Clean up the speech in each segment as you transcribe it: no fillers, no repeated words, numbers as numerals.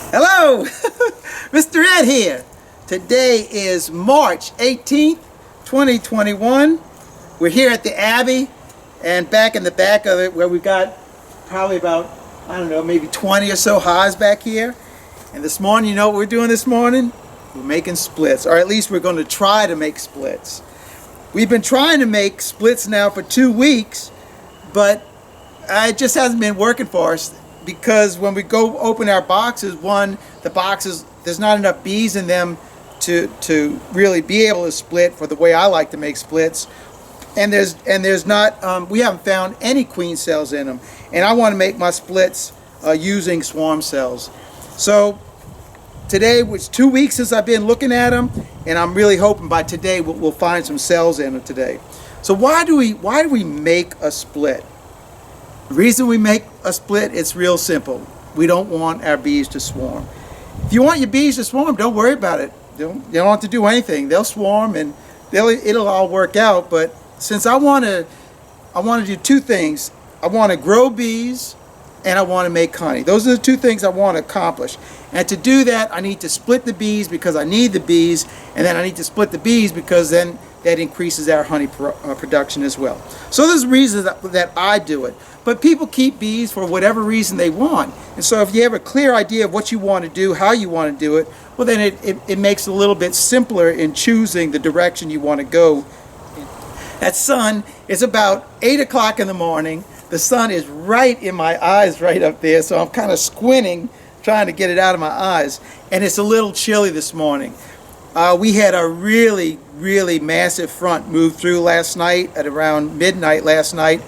Hello, Mr. Ed here. Today is March 18th, 2021. We're here at the Abbey, and back in the back of it where we got probably about, I don't know, maybe 20 or so hives back here. And this morning, you know what we're doing this morning? We're making splits, or at least we're going to try to make splits. We've been trying to make splits now for 2 weeks, but it just hasn't been working for us. Because when we go open our boxes, the boxes, there's not enough bees in them to really be able to split for the way I like to make splits. And there's not, we haven't found any queen cells in them. And I want to make my splits using swarm cells. So today was 2 weeks since I've been looking at them, and I'm really hoping by today we'll find some cells in them today. So why do we make a split? The reason we make a split, it's real simple. We don't want our bees to swarm. If you want your bees to swarm, don't worry about it. You don't have to do anything. They'll swarm and it'll all work out. But since I want to do two things. I want to grow bees and I want to make honey. Those are the two things I want to accomplish. And to do that, I need to split the bees because I need the bees, and then I need to split the bees because then that increases our honey production as well. So there's reasons that I do it. But people keep bees for whatever reason they want. And so if you have a clear idea of what you want to do, how you want to do it, well then it makes it a little bit simpler in choosing the direction you want to go. That sun is about 8 o'clock in the morning. The sun is right in my eyes right up there, so I'm kind of squinting, trying to get it out of my eyes. And it's a little chilly this morning. We had a really, really massive front move through last night at around midnight last night.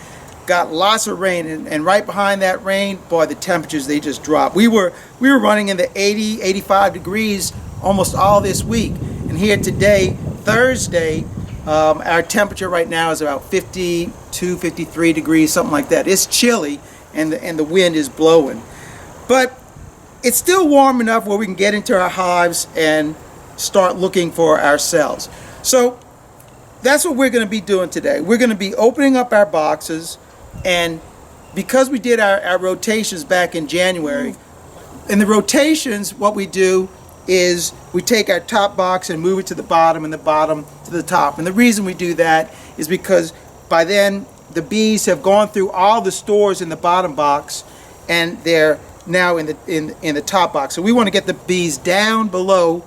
Got lots of rain, and right behind that rain, boy, the temperatures, they just dropped. We were running in the 80, 85 degrees almost all this week. And here today, Thursday, our temperature right now is about 52, 53 degrees, something like that. It's chilly, and the wind is blowing. But it's still warm enough where we can get into our hives and start looking for our cells. So that's what we're going to be doing today. We're going to be opening up our boxes, and because we did our rotations back in January, in the rotations what we do is we take our top box and move it to the bottom and the bottom to the top. And the reason we do that is because by then the bees have gone through all the stores in the bottom box and they're now in the top box. So we want to get the bees down below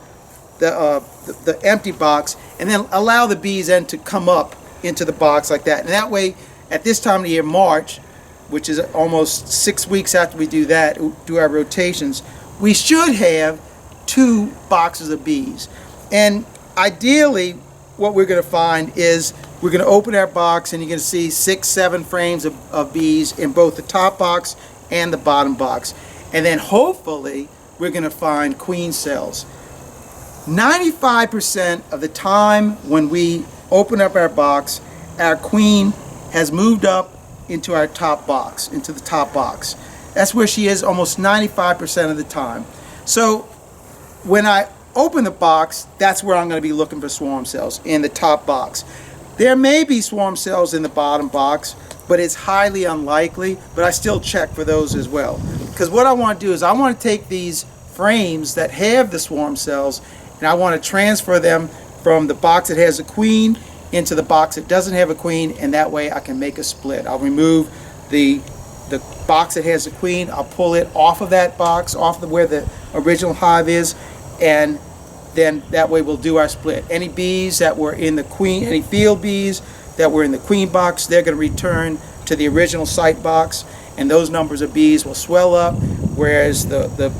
the empty box and then allow the bees then to come up into the box like that. And that way, at this time of the year, March, which is almost 6 weeks after we do that, do our rotations, we should have 2 boxes of bees. And ideally, what we're going to find is we're going to open our box and you're going to see 6, 7 frames of bees in both the top box and the bottom box. And then hopefully we're going to find queen cells. 95% of the time when we open up our box, our queen has moved up into our top box, into the top box. That's where she is almost 95% of the time. So when I open the box, that's where I'm going to be looking for swarm cells, in the top box. There may be swarm cells in the bottom box, but it's highly unlikely, but I still check for those as well. Because what I want to do is I want to take these frames that have the swarm cells and I want to transfer them from the box that has a queen into the box that doesn't have a queen, and that way I can make a split. I'll remove the box that has a queen, I'll pull it off of that box, off of where the original hive is, and then that way we'll do our split. Any bees that were in the queen, any field bees that were in the queen box, they're going to return to the original site box, and those numbers of bees will swell up, whereas the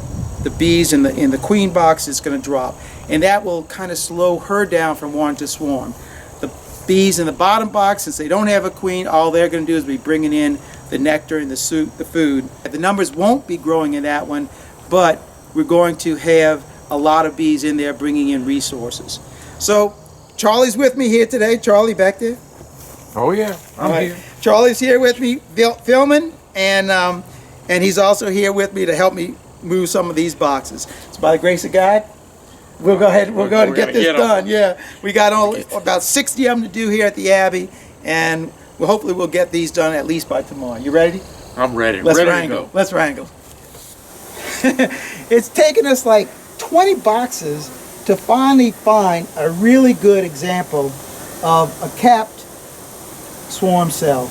bees in the queen box is going to drop, and that will kind of slow her down from wanting to swarm. The bees in the bottom box, since they don't have a queen, all they're going to do is be bringing in the nectar and the food. The numbers won't be growing in that one, but we're going to have a lot of bees in there bringing in resources. So Charlie's with me here today. Charlie, back there? Oh yeah, I'm here. Charlie's here with me filming, and he's also here with me to help me move some of these boxes. So by the grace of God, we'll go ahead and get this done. Yeah, we got about 60 of them to do here at the Abbey, and hopefully we'll get these done at least by tomorrow. You ready? I'm ready. Let's ready wrangle. to go. Let's wrangle. It's taken us like 20 boxes to finally find a really good example of a capped swarm cell.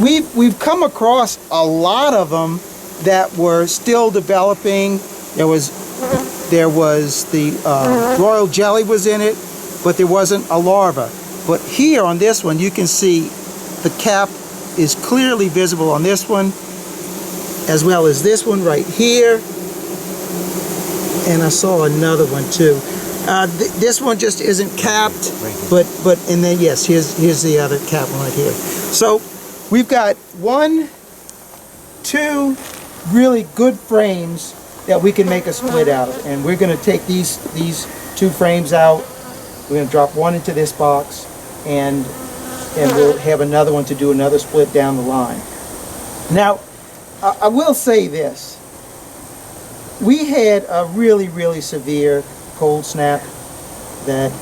We've come across a lot of them that were still developing. There was the royal jelly was in it, but there wasn't a larva. But here on this one, you can see the cap is clearly visible on this one, as well as this one right here. And I saw another one too. This one just isn't capped, but and then yes, here's the other cap one right here. So we've got 1, 2 really good frames that we can make a split out of, and we're going to take these 2 frames out. We're going to drop one into this box, and we'll have another one to do another split down the line. Now, I will say this. We had a really severe cold snap that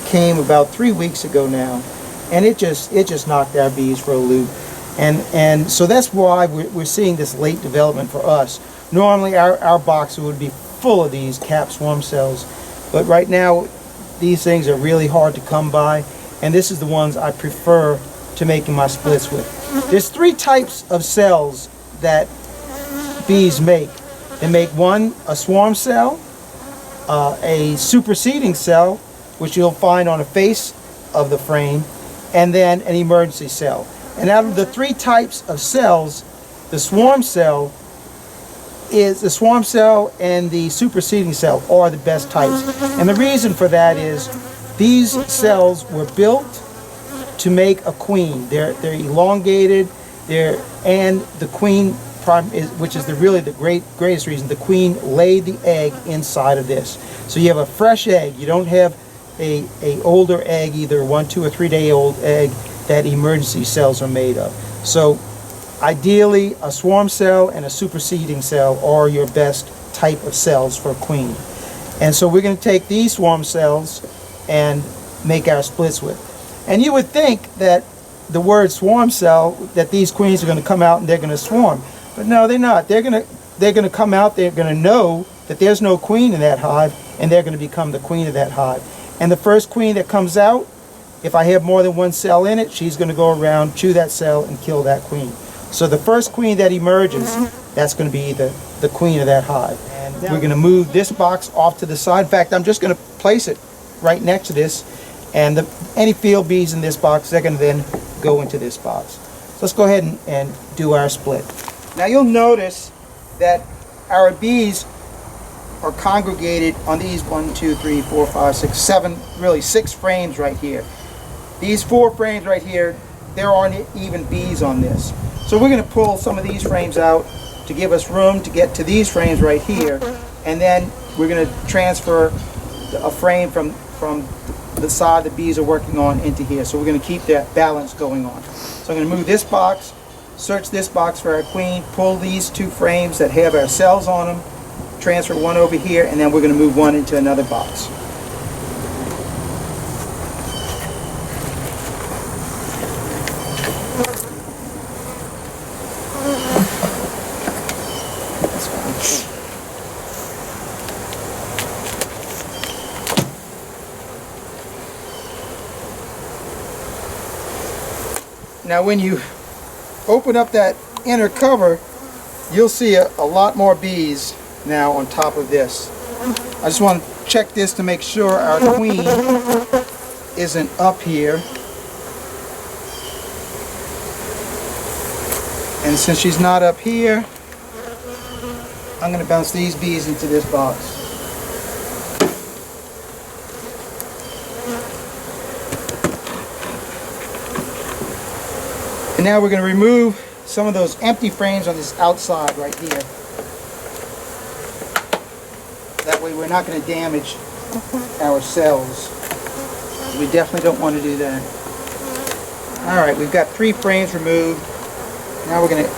came about 3 weeks ago now, and it just knocked our bees for a loop. And so that's why we're seeing this late development for us. Normally our box would be full of these cap swarm cells, but right now these things are really hard to come by, and this is the ones I prefer to making my splits with. There's 3 types of cells that bees make. They make one, a swarm cell, a superseding cell, which you'll find on the face of the frame, and then an emergency cell. And out of the 3 types of cells, the swarm cell and the superseding cell are the best types. And the reason for that is these cells were built to make a queen. They're elongated, and the queen, which is really the greatest reason, the queen laid the egg inside of this. So you have a fresh egg. You don't have a older egg, either 1, 2, or 3 day old egg that emergency cells are made of. So ideally, a swarm cell and a superseding cell are your best type of cells for a queen. And so we're going to take these swarm cells and make our splits with. And you would think that the word swarm cell, that these queens are going to come out and they're going to swarm. But no, they're not. They're going to come out, they're going to know that there's no queen in that hive, and they're going to become the queen of that hive. And the first queen that comes out, if I have more than 1 cell in it, she's going to go around, chew that cell, and kill that queen. So the first queen that emerges, that's going to be the queen of that hive. And we're going to move this box off to the side. In fact, I'm just going to place it right next to this, and any field bees in this box, they're going to then go into this box. So let's go ahead and do our split. Now you'll notice that our bees are congregated on these 1, 2, 3, 4, 5, 6, 7, really 6 frames right here. These 4 frames right here, there aren't even bees on this. So we're going to pull some of these frames out to give us room to get to these frames right here, and then we're going to transfer a frame from the side the bees are working on into here. So we're going to keep that balance going on. So I'm going to move this box, search this box for our queen, pull these 2 frames that have our cells on them, transfer one over here, and then we're going to move one into another box. Now when you open up that inner cover, you'll see a lot more bees now on top of this. I just want to check this to make sure our queen isn't up here. And since she's not up here, I'm going to bounce these bees into this box. And now we're going to remove some of those empty frames on this outside right here. That way we're not going to damage our cells. We definitely don't want to do that. Alright, we've got 3 frames removed. Now we're going to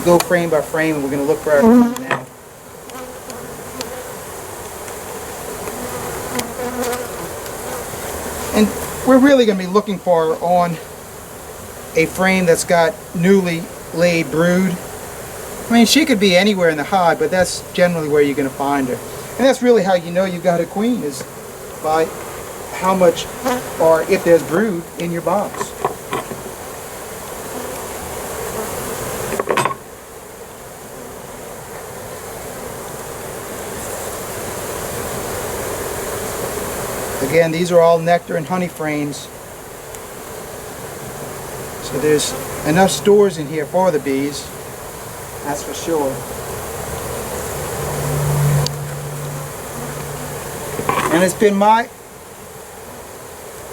go frame by frame, and we're going to look for our queen now. And we're really going to be looking for her on a frame that's got newly laid brood. I mean, she could be anywhere in the hive, but that's generally where you're going to find her. And that's really how you know you've got a queen, is by how much, or if there's brood in your box. Again, these are all nectar and honey frames. So there's enough stores in here for the bees, that's for sure. And it's been my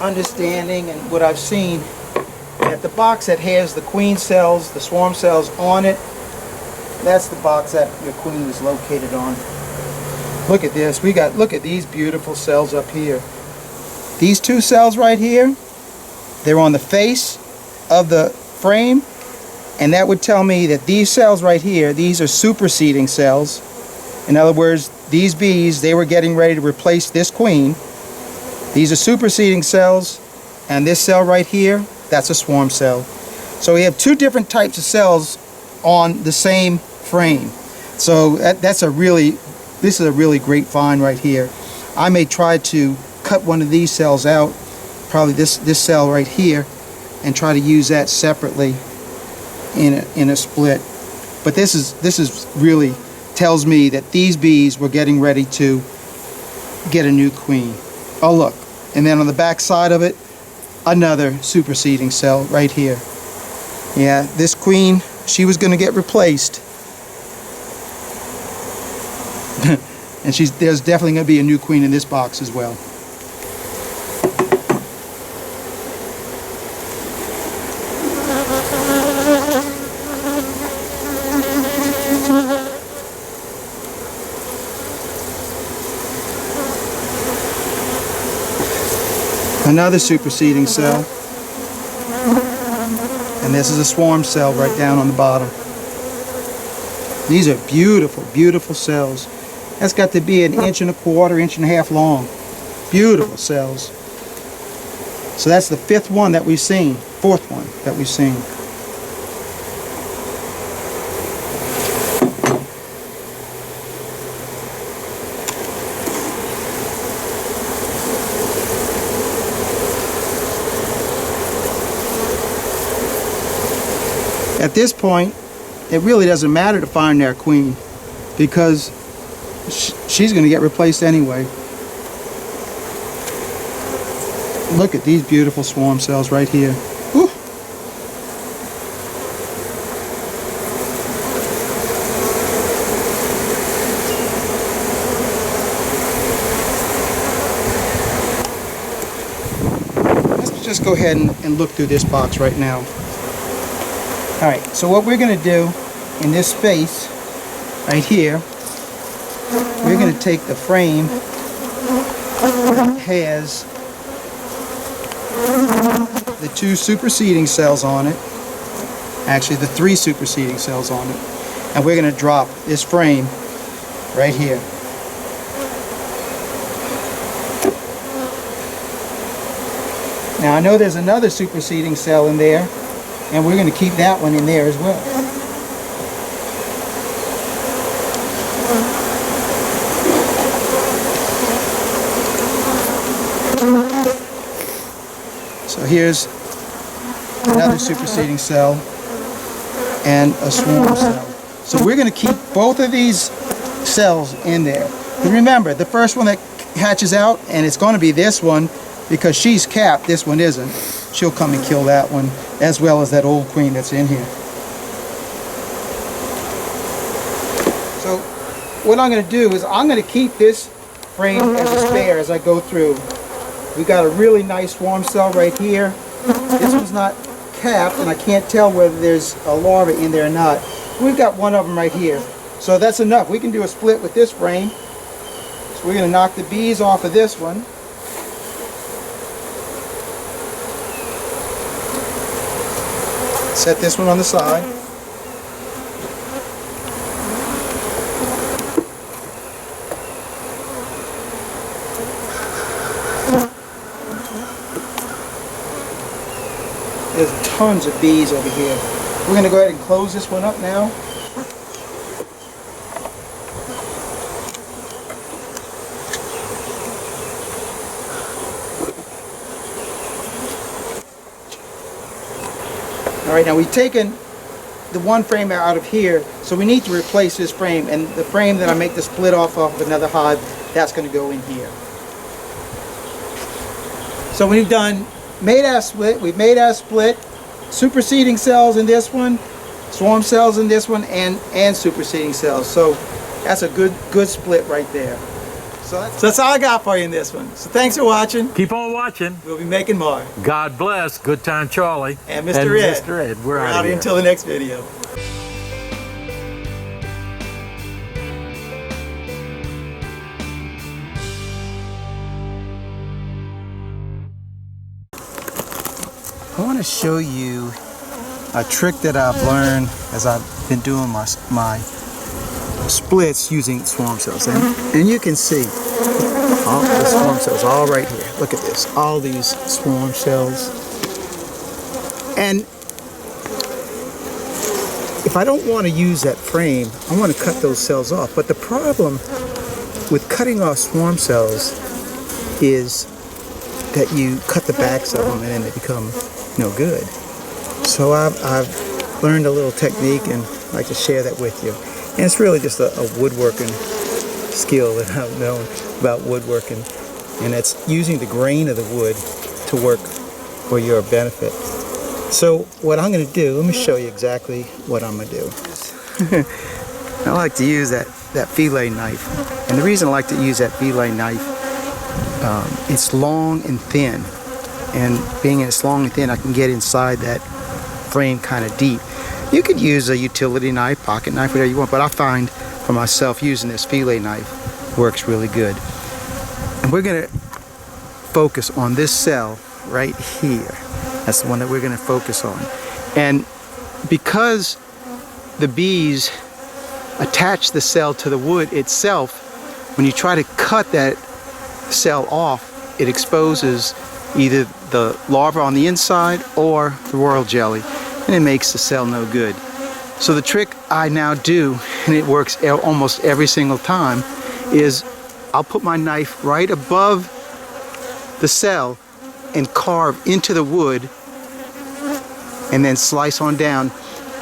understanding and what I've seen that the box that has the queen cells, the swarm cells on it, that's the box that your queen is located on. Look at this. Look at these beautiful cells up here. These two cells right here, they're on the face of the frame, and that would tell me that these cells right here, these are superseding cells. In other words, these bees, they were getting ready to replace this queen. These are superseding cells, and this cell right here, that's a swarm cell. So we have two different types of cells on the same frame. So this is a really great find right here. I may try to cut one of these cells out, probably this cell right here, and try to use that separately in a split. But this is really tells me that these bees were getting ready to get a new queen. Oh look, and then on the back side of it, another superseding cell right here. Yeah, this queen, she was going to get replaced. And there's definitely going to be a new queen in this box as well. Another superseding cell, and this is a swarm cell right down on the bottom. These are beautiful, beautiful cells. That's got to be an inch and a quarter, inch and a half long. Beautiful cells. So that's the fourth one that we've seen. At this point, it really doesn't matter to find their queen, because she's going to get replaced anyway. Look at these beautiful swarm cells right here. Whew. Let's just go ahead and look through this box right now. Alright, so what we're going to do in this space right here, we're going to take the frame that has the two superseding cells on it, actually the three superseding cells on it, and we're going to drop this frame right here. Now I know there's another superseding cell in there, and we're going to keep that one in there as well. So here's another superseding cell and a swarm cell. So we're going to keep both of these cells in there. And remember, the first one that hatches out, and it's going to be this one, because she's capped, this one isn't. She'll come and kill that one, as well as that old queen that's in here. So what I'm going to do is I'm going to keep this frame as a spare as I go through. We got a really nice swarm cell right here. This one's not capped, and I can't tell whether there's a larva in there or not. We've got one of them right here. So that's enough. We can do a split with this frame. So we're going to knock the bees off of this one. Set this one on the side. There's tons of bees over here. We're going to go ahead and close this one up now. right, now we've taken the one frame out of here, so we need to replace this frame, and the frame that I make the split off of another hive, that's going to go in here. So we've made our split, superseding cells in this one, swarm cells in this one, and superseding cells. So that's a good split right there. So that's all I got for you in this one. So thanks for watching. Keep on watching. We'll be making more. God bless. Good time, Charlie. And Mr. Ed. Mr. Ed. We're out out of here. until the next video. I want to show you a trick that I've learned as I've been doing my splits using swarm cells. And you can see all the swarm cells all right here. Look at this. All these swarm cells. And if I don't want to use that frame, I want to cut those cells off. But the problem with cutting off swarm cells is that you cut the backs of them and then they become no good. So I've learned a little technique and I'd like to share that with you. And it's really just a woodworking skill that I've known about woodworking, and it's using the grain of the wood to work for your benefit. So what I'm going to do, let me show you exactly what I'm going to do. I like to use that fillet knife, and the reason I like to use that fillet knife, it's long and thin, and being it's long and thin, I can get inside that frame kind of deep. You could use a utility knife, pocket knife, whatever you want, but I find for myself using this fillet knife works really good. And we're going to focus on this cell right here. That's the one that we're going to focus on. And because the bees attach the cell to the wood itself, when you try to cut that cell off, it exposes either the larva on the inside or the royal jelly, and it makes the cell no good. So the trick I now do, and it works almost every single time, is I'll put my knife right above the cell and carve into the wood and then slice on down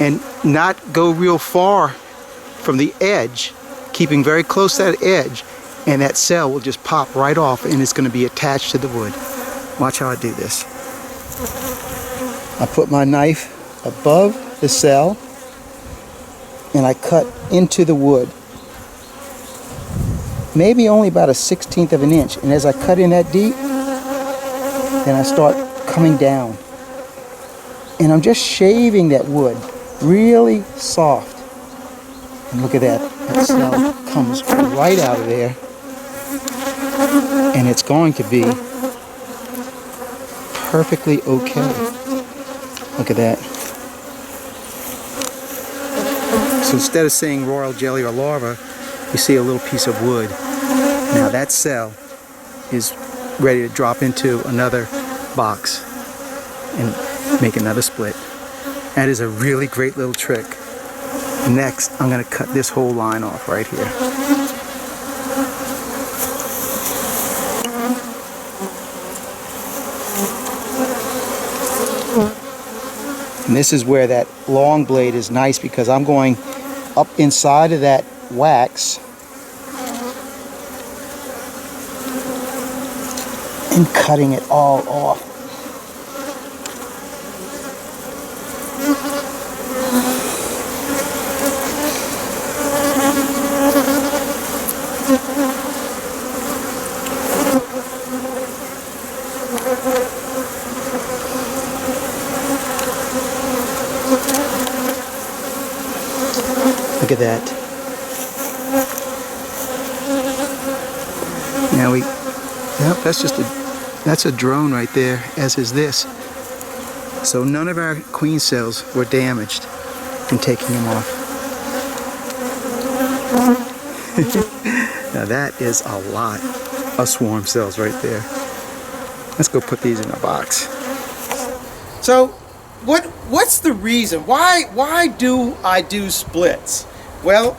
and not go real far from the edge, keeping very close to that edge, and that cell will just pop right off and it's going to be attached to the wood. Watch how I do this. I put my knife above the cell and I cut into the wood, maybe only about a 1/16 of an inch, and as I cut in that deep, then I start coming down and I'm just shaving that wood really soft. And look at that, that cell comes right out of there, and it's going to be perfectly okay. Look at that. So instead of saying royal jelly or larva, you see a little piece of wood. Now that cell is ready to drop into another box and make another split. That is a really great little trick. Next, I'm going to cut this whole line off right here. And this is where that long blade is nice, because I'm going up inside of that wax and cutting it all off. Look at that. Now yep, that's a drone right there, as is this. So none of our queen cells were damaged in taking them off. Now that is a lot of swarm cells right there. Let's go put these in a box. So what's the reason? Why do I do splits? Well,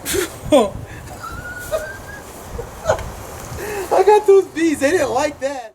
I got those bees, they didn't like that.